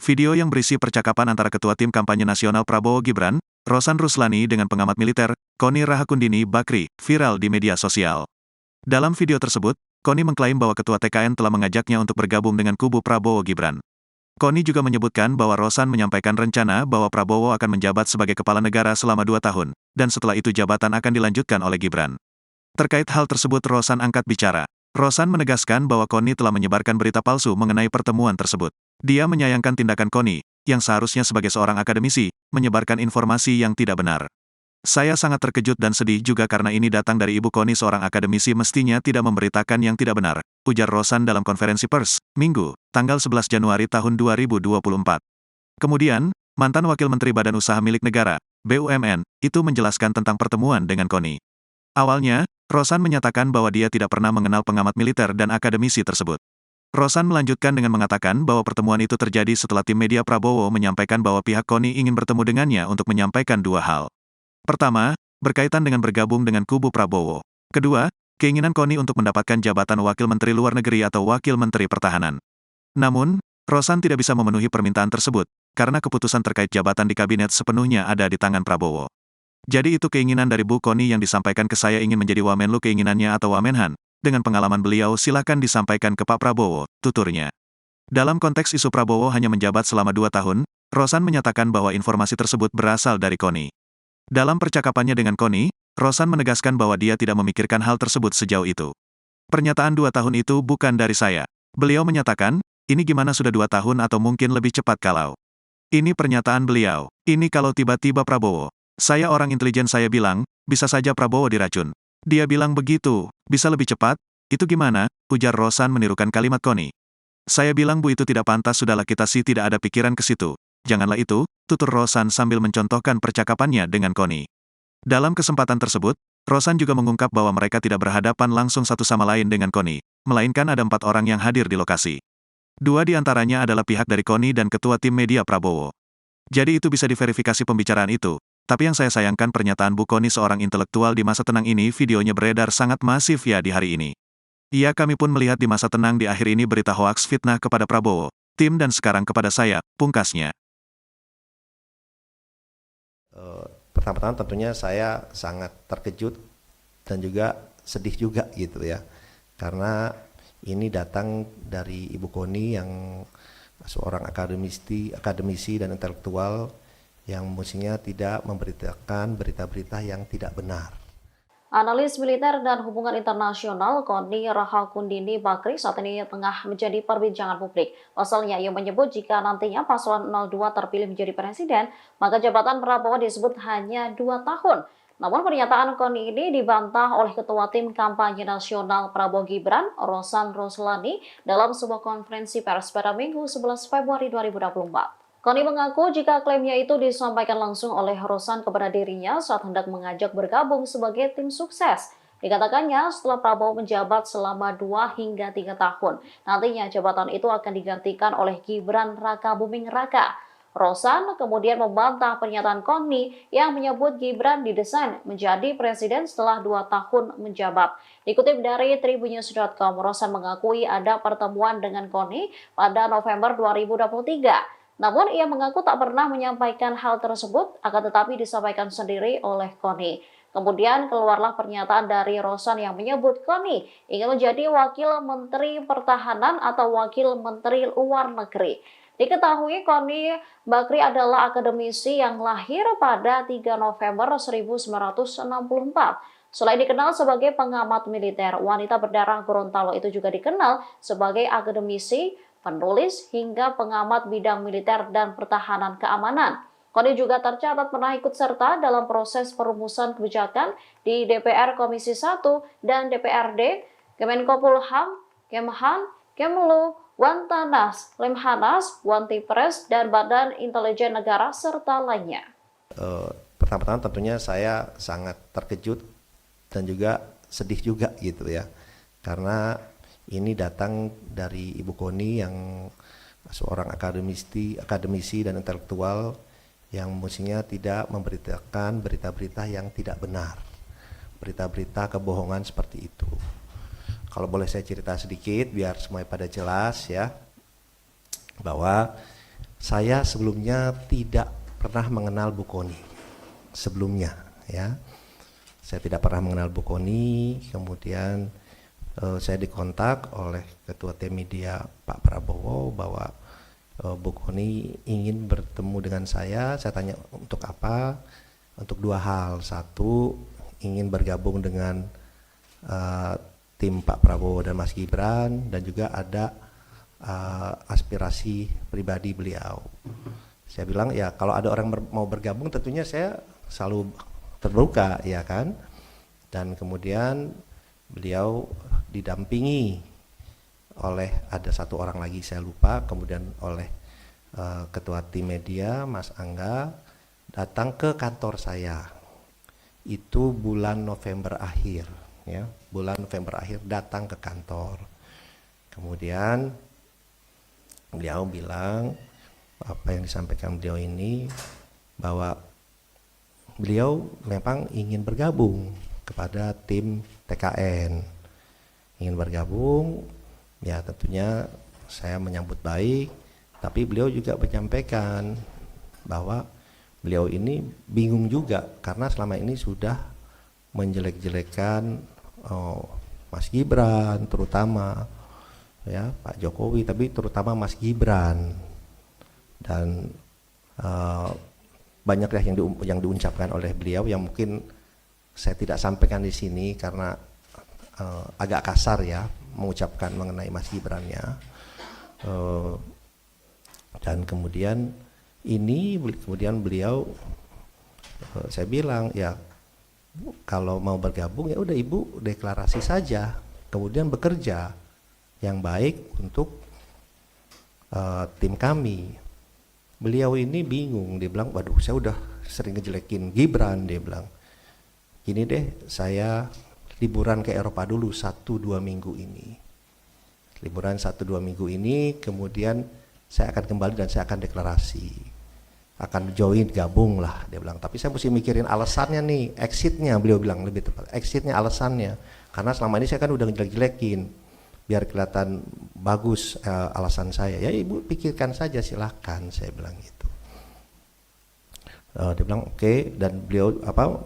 Video yang berisi percakapan antara Ketua Tim Kampanye Nasional Prabowo Gibran, Rosan Ruslani dengan pengamat militer, Koni Rahakundini Bakri, viral di media sosial. Dalam video tersebut, Koni mengklaim bahwa Ketua TKN telah mengajaknya untuk bergabung dengan kubu Prabowo Gibran. Koni juga menyebutkan bahwa Rosan menyampaikan rencana bahwa Prabowo akan menjabat sebagai kepala negara selama 2 tahun, dan setelah itu jabatan akan dilanjutkan oleh Gibran. Terkait hal tersebut Rosan angkat bicara. Rosan menegaskan bahwa Koni telah menyebarkan berita palsu mengenai pertemuan tersebut. Dia menyayangkan tindakan Koni, yang seharusnya sebagai seorang akademisi, menyebarkan informasi yang tidak benar. Saya sangat terkejut dan sedih juga karena ini datang dari Ibu Koni, seorang akademisi mestinya tidak memberitakan yang tidak benar, ujar Rosan dalam konferensi pers, Minggu, tanggal 11 Januari tahun 2024. Kemudian, mantan Wakil Menteri Badan Usaha Milik Negara, BUMN, itu menjelaskan tentang pertemuan dengan Koni. Awalnya, Rosan menyatakan bahwa dia tidak pernah mengenal pengamat militer dan akademisi tersebut. Rosan melanjutkan dengan mengatakan bahwa pertemuan itu terjadi setelah tim media Prabowo menyampaikan bahwa pihak Koni ingin bertemu dengannya untuk menyampaikan 2 hal. Pertama, berkaitan dengan bergabung dengan kubu Prabowo. Kedua, keinginan Koni untuk mendapatkan jabatan Wakil Menteri Luar Negeri atau Wakil Menteri Pertahanan. Namun, Rosan tidak bisa memenuhi permintaan tersebut, karena keputusan terkait jabatan di kabinet sepenuhnya ada di tangan Prabowo. Jadi itu keinginan dari Bu Koni yang disampaikan ke saya, ingin menjadi Wamenlu keinginannya atau Wamenhan. Dengan pengalaman beliau silakan disampaikan ke Pak Prabowo, tuturnya. Dalam konteks isu Prabowo hanya menjabat selama 2 tahun, Rosan menyatakan bahwa informasi tersebut berasal dari Koni. Dalam percakapannya dengan Koni, Rosan menegaskan bahwa dia tidak memikirkan hal tersebut sejauh itu. Pernyataan 2 tahun itu bukan dari saya. Beliau menyatakan, ini gimana sudah 2 tahun atau mungkin lebih cepat kalau. Ini pernyataan beliau. Ini kalau tiba-tiba Prabowo. Saya orang intelijen, saya bilang, bisa saja Prabowo diracun. Dia bilang begitu, bisa lebih cepat? Itu gimana? Ujar Rosan menirukan kalimat Koni. Saya bilang Bu, itu tidak pantas, sudahlah kita sih tidak ada pikiran ke situ. Janganlah itu, tutur Rosan sambil mencontohkan percakapannya dengan Koni. Dalam kesempatan tersebut, Rosan juga mengungkap bahwa mereka tidak berhadapan langsung satu sama lain dengan Koni, melainkan ada 4 orang yang hadir di lokasi. 2 di antaranya adalah pihak dari Koni dan Ketua Tim Media Prabowo. Jadi itu bisa diverifikasi pembicaraan itu. Tapi yang saya sayangkan pernyataan Bu Koni, seorang intelektual di masa tenang ini, videonya beredar sangat masif ya di hari ini. Iya, kami pun melihat di masa tenang di akhir ini berita hoaks fitnah kepada Prabowo, tim dan sekarang kepada saya, pungkasnya. Pertama-tama tentunya saya sangat terkejut dan juga sedih juga gitu ya. Karena ini datang dari Ibu Koni yang seorang akademisi dan intelektual yang mestinya tidak memberitakan berita-berita yang tidak benar. Analis militer dan hubungan internasional Koni Rahakundini Bakri saat ini tengah menjadi perbincangan publik. Pasalnya, ia menyebut jika nantinya paslon 02 terpilih menjadi presiden, maka jabatan Prabowo disebut hanya 2 tahun. Namun pernyataan Koni ini dibantah oleh Ketua Tim Kampanye Nasional Prabowo Gibran, Rosan Ruslani, dalam sebuah konferensi pers pada Minggu 11 Februari 2024. Koni mengaku jika klaimnya itu disampaikan langsung oleh Rosan kepada dirinya saat hendak mengajak bergabung sebagai tim sukses. Dikatakannya setelah Prabowo menjabat selama 2 hingga 3 tahun, nantinya jabatan itu akan digantikan oleh Gibran Rakabuming Raka. Rosan kemudian membantah pernyataan Koni yang menyebut Gibran didesain menjadi presiden setelah 2 tahun menjabat. Dikutip dari tribunnews.com, Rosan mengakui ada pertemuan dengan Koni pada November 2023. Namun ia mengaku tak pernah menyampaikan hal tersebut, akan tetapi disampaikan sendiri oleh Koni. Kemudian keluarlah pernyataan dari Rosan yang menyebut Koni ingin menjadi Wakil Menteri Pertahanan atau Wakil Menteri Luar Negeri. Diketahui Koni Bakri adalah akademisi yang lahir pada 3 November 1964. Selain dikenal sebagai pengamat militer, wanita berdarah Gorontalo itu juga dikenal sebagai akademisi, penulis, hingga pengamat bidang militer dan pertahanan keamanan. Koni juga tercatat pernah ikut serta dalam proses perumusan kebijakan di DPR Komisi 1 dan DPRD, Kemenkopolham, Kemhan, Kemlu, Wantanas, Lemhanas, Wantipres, dan Badan Intelijen Negara, serta lainnya. Pertama-tama tentunya saya sangat terkejut dan juga sedih juga gitu ya. Karena ini datang dari Ibu Koni yang seorang akademisi dan intelektual yang mestinya tidak memberitakan berita-berita yang tidak benar, berita-berita kebohongan seperti itu. Kalau boleh saya cerita sedikit biar semuanya pada jelas ya, bahwa Saya sebelumnya tidak pernah mengenal Bu Kony. Sebelumnya, ya. Saya tidak pernah mengenal Bu Kony, kemudian saya dikontak oleh Ketua Tim Media Pak Prabowo bahwa Bu Kony ingin bertemu dengan saya tanya untuk apa? Untuk dua hal. Satu, ingin bergabung dengan tim Pak Prabowo dan Mas Gibran, dan juga ada aspirasi pribadi beliau. Saya bilang ya kalau ada orang mau bergabung tentunya saya selalu terbuka, ya kan. Dan kemudian beliau didampingi oleh ada satu orang lagi saya lupa, kemudian oleh Ketua Tim Media Mas Angga datang ke kantor saya. Itu bulan November akhir, ya, bulan November akhir datang ke kantor. Kemudian beliau bilang apa yang disampaikan beliau ini, bahwa beliau memang ingin bergabung kepada tim TKN, ingin bergabung, ya tentunya saya menyambut baik, tapi beliau juga menyampaikan bahwa beliau ini bingung juga karena selama ini sudah menjelek-jelekan Mas Gibran terutama, ya Pak Jokowi, tapi terutama Mas Gibran, dan banyak yang diucapkan oleh beliau yang mungkin saya tidak sampaikan di sini karena agak kasar ya mengucapkan mengenai Mas Gibran-nya. Dan kemudian beliau saya bilang ya kalau mau bergabung ya udah Ibu deklarasi saja, kemudian bekerja yang baik untuk tim kami. Beliau ini bingung, dia bilang waduh saya udah sering ngejelekin Gibran, dia bilang gini deh, saya liburan ke Eropa dulu 1-2 minggu ini, liburan 1-2 minggu ini, kemudian saya akan kembali dan saya akan deklarasi, akan join, gabung lah, dia bilang. Tapi saya mesti mikirin alasannya nih, exitnya, beliau bilang lebih tepat, exitnya, alasannya, karena selama ini saya kan udah ngejelek-jelekin, biar kelihatan bagus alasan saya. Ya Ibu pikirkan saja, silahkan, saya bilang gitu. Dia bilang oke, dan beliau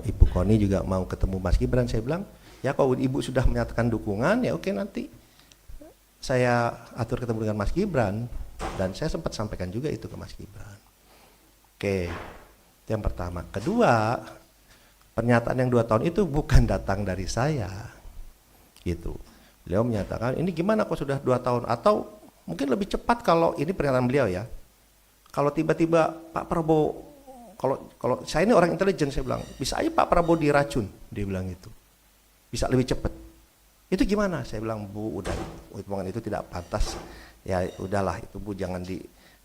Ibu Kony juga mau ketemu Mas Gibran. Saya bilang ya kalau Ibu sudah menyatakan dukungan ya oke, nanti saya atur ketemu dengan Mas Gibran, dan saya sempat sampaikan juga itu ke Mas Gibran. Oke, itu yang pertama. Kedua, pernyataan yang 2 tahun itu bukan datang dari saya, gitu. Beliau menyatakan ini gimana kok sudah 2 tahun, atau mungkin lebih cepat kalau ini pernyataan beliau ya. Kalau tiba-tiba Pak Prabowo, kalau saya ini orang intelijen, saya bilang bisa aja Pak Prabowo diracun, dia bilang gitu. Bisa lebih cepat. Itu gimana? Saya bilang Bu, udah omongan itu tidak pantas. Ya udahlah itu Bu, jangan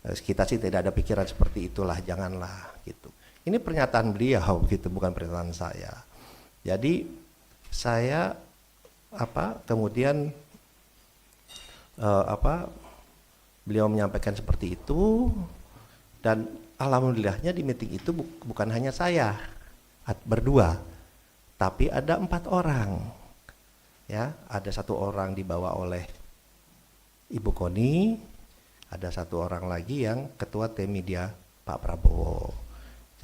kita sih tidak ada pikiran seperti itulah, janganlah gitu. Ini pernyataan beliau gitu, bukan pernyataan saya. Jadi saya kemudian beliau menyampaikan seperti itu, dan alhamdulillahnya di meeting itu bukan hanya saya berdua, tapi ada 4 orang, ya, ada 1 orang dibawa oleh Ibu Kony, ada 1 orang lagi yang Ketua Tim Media Pak Prabowo.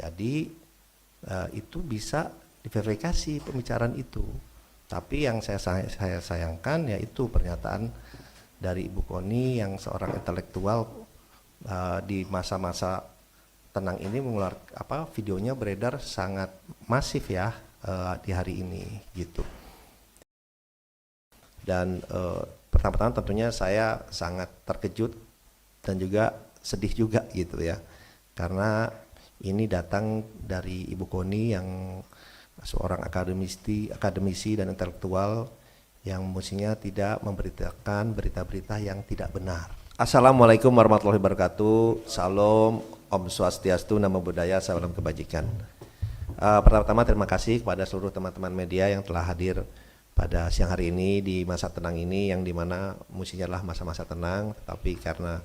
Jadi itu bisa diverifikasi pembicaraan itu. Tapi yang saya sayangkan yaitu pernyataan dari Ibu Kony yang seorang intelektual di masa-masa tenang ini mengeluarkan videonya beredar sangat masif ya di hari ini gitu. Dan pertama-tama tentunya saya sangat terkejut dan juga sedih juga gitu ya, karena ini datang dari Ibu Kony yang seorang akademisi dan intelektual yang mestinya tidak memberitakan berita-berita yang tidak benar. Assalamualaikum warahmatullahi wabarakatuh. Salam, Om Swastiastu, Namo Buddhaya, salam kebajikan. Pertama-tama terima kasih kepada seluruh teman-teman media yang telah hadir pada siang hari ini di masa tenang ini, yang dimana mestinya adalah masa-masa tenang, tapi karena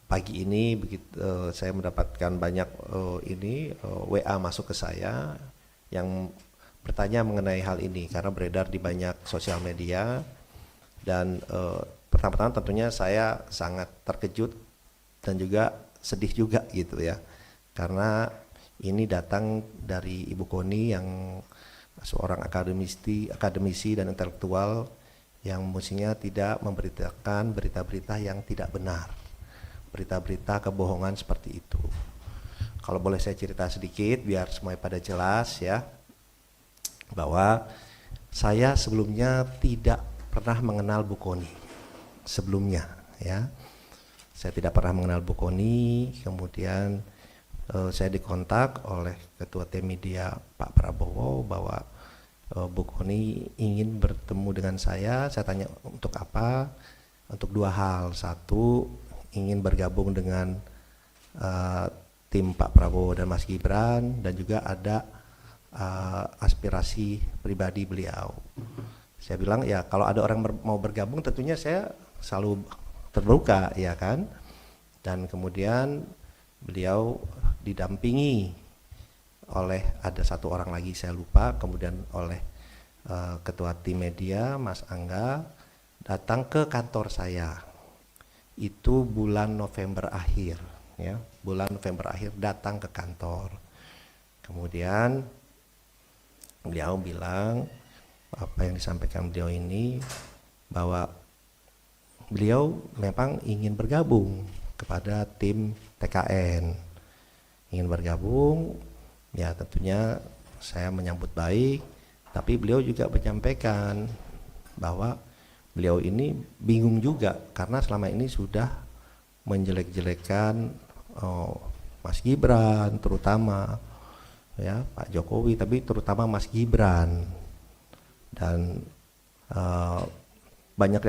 pagi ini saya mendapatkan banyak WA masuk ke saya yang bertanya mengenai hal ini karena beredar di banyak sosial media, dan pertama-tama tentunya saya sangat terkejut dan juga sedih juga gitu ya. Karena ini datang dari Ibu Koni yang seorang akademisi dan intelektual yang mestinya tidak memberitakan berita-berita yang tidak benar, berita-berita kebohongan seperti itu. Kalau boleh saya cerita sedikit biar semuanya pada jelas ya, bahwa saya sebelumnya tidak pernah mengenal Bu Koni sebelumnya ya. Saya tidak pernah mengenal Bu Koni, kemudian saya dikontak oleh Ketua Tim Media Pak Prabowo bahwa Bu Koni ingin bertemu dengan saya tanya untuk apa? Untuk dua hal. Satu, ingin bergabung dengan tim Pak Prabowo dan Mas Gibran, dan juga ada aspirasi pribadi beliau. Saya bilang ya kalau ada orang mau bergabung tentunya saya selalu terbuka ya kan. Dan kemudian beliau didampingi oleh ada satu orang lagi saya lupa, kemudian oleh Ketua Tim Media Mas Angga datang ke kantor saya. Itu bulan November akhir ya, bulan November akhir datang ke kantor. Kemudian beliau bilang apa yang disampaikan beliau ini, bahwa beliau memang ingin bergabung kepada tim TKN, ingin bergabung ya. Tentunya saya menyambut baik, tapi beliau juga menyampaikan bahwa beliau ini bingung juga karena selama ini sudah menjelek-jelekan Mas Gibran terutama ya, Pak Jokowi, tapi terutama Mas Gibran, dan banyak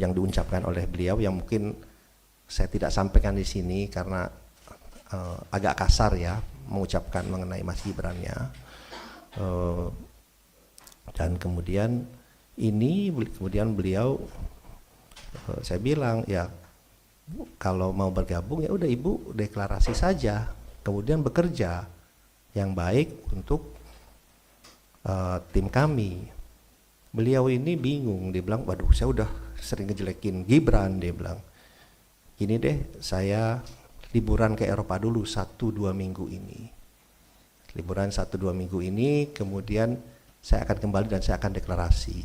yang diucapkan oleh beliau yang mungkin saya tidak sampaikan di sini karena agak kasar ya mengucapkan mengenai Mas Gibran-nya. Dan kemudian beliau saya bilang ya kalau mau bergabung ya udah Ibu deklarasi saja, kemudian bekerja yang baik untuk tim kami. Beliau ini bingung, dia bilang waduh saya udah sering ngejelekin Gibran, dia bilang gini deh, saya liburan ke Eropa dulu 1-2 minggu ini, liburan 1-2 minggu ini, kemudian saya akan kembali dan saya akan deklarasi,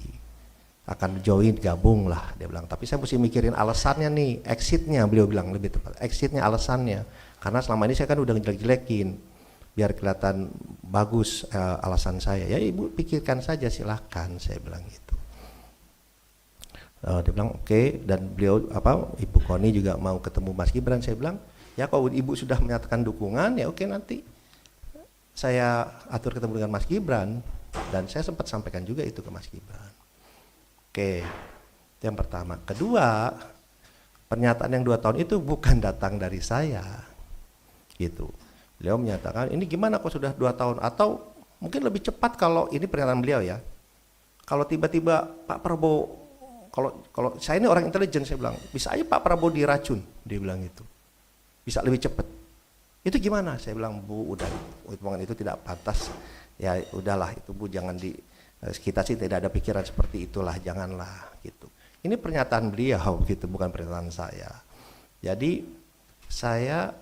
akan join, gabung lah, dia bilang. Tapi saya mesti mikirin alasannya nih, exitnya, beliau bilang lebih tepat, exitnya, alasannya, karena selama ini saya kan udah ngejelek-jelekin, biar kelihatan bagus alasan saya. Ya Ibu pikirkan saja silahkan, saya bilang gitu. Dia bilang oke. Dan beliau Ibu Koni juga mau ketemu Mas Gibran. Saya bilang ya kalau Ibu sudah menyatakan dukungan ya oke, nanti saya atur ketemu dengan Mas Gibran. Dan saya sempat sampaikan juga itu ke Mas Gibran. Oke, itu yang pertama. Kedua, pernyataan yang 2 tahun itu bukan datang dari saya gitu. Beliau menyatakan ini gimana kok sudah 2 tahun, atau mungkin lebih cepat kalau ini pernyataan beliau ya. Kalau tiba-tiba Pak Prabowo, kalau saya ini orang intelijen, saya bilang bisa aja Pak Prabowo diracun, dia bilang gitu. Bisa lebih cepat. Itu gimana? Saya bilang Bu, udah omongan itu tidak pantas. Ya udahlah itu Bu, jangan kita sih tidak ada pikiran seperti itulah, janganlah gitu. Ini pernyataan beliau gitu, bukan pernyataan saya. Jadi saya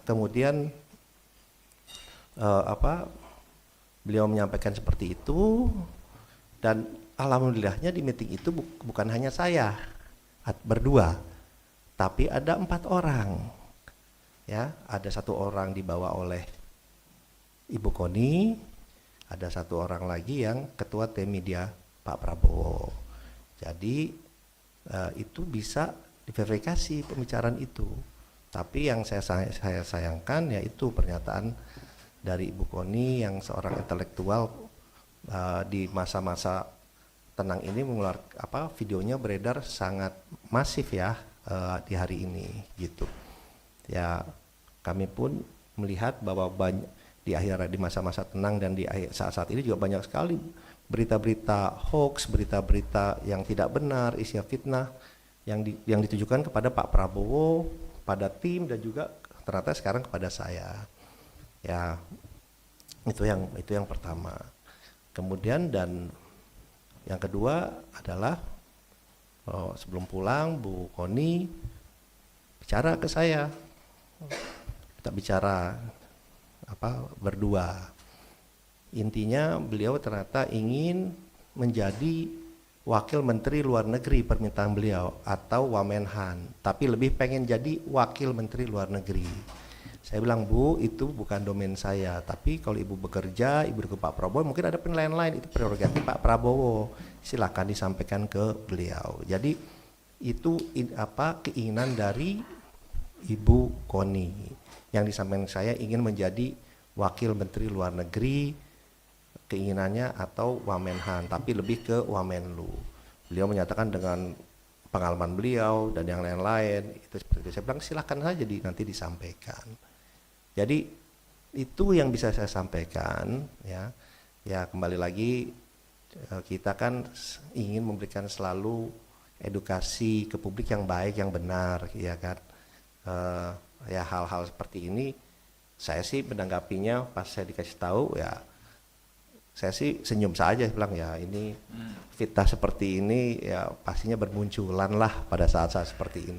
kemudian beliau menyampaikan seperti itu, dan alhamdulillahnya di meeting itu bukan hanya saya berdua, tapi ada 4 orang ya. Ada 1 orang dibawa oleh Ibu Koni, ada 1 orang lagi yang Ketua Tim Media Pak Prabowo. Jadi itu bisa diverifikasi pembicaraan itu. Tapi yang saya sayangkan yaitu pernyataan dari Ibu Koni yang seorang intelektual di masa-masa tenang ini mengeluarkan videonya beredar sangat masif ya di hari ini gitu. Ya kami pun melihat bahwa di masa-masa tenang dan di saat-saat ini juga banyak sekali berita-berita hoax, berita-berita yang tidak benar, isinya fitnah yang ditujukan kepada Pak Prabowo, pada tim, dan juga ternyata sekarang kepada saya. Ya, itu yang pertama. Kemudian dan yang kedua adalah Sebelum pulang Bu Koni bicara ke saya, kita bicara berdua. Intinya beliau ternyata ingin menjadi wakil menteri luar negeri permintaan beliau atau Wamenhan, tapi lebih pengen jadi wakil menteri luar negeri. Saya bilang, Bu, itu bukan domain saya, tapi kalau Ibu bekerja, Ibu ke Pak Prabowo, mungkin ada penilaian lain, itu prerogatif Pak Prabowo, silakan disampaikan ke beliau. Jadi itu keinginan dari Ibu Koni yang disampaikan saya ingin menjadi wakil menteri luar negeri, keinginannya atau Wamenhan, tapi lebih ke Wamenlu. Beliau menyatakan dengan pengalaman beliau dan yang lain-lain itu seperti itu. Saya bilang silakan saja nanti disampaikan. Jadi itu yang bisa saya sampaikan, ya. Ya kembali lagi kita kan ingin memberikan selalu edukasi ke publik yang baik, yang benar, ya kan. Ya hal-hal seperti ini saya sih menanggapinya pas saya dikasih tahu, ya saya sih senyum saja, bilang ya ini fitnah seperti ini ya pastinya bermunculan lah pada saat-saat seperti ini.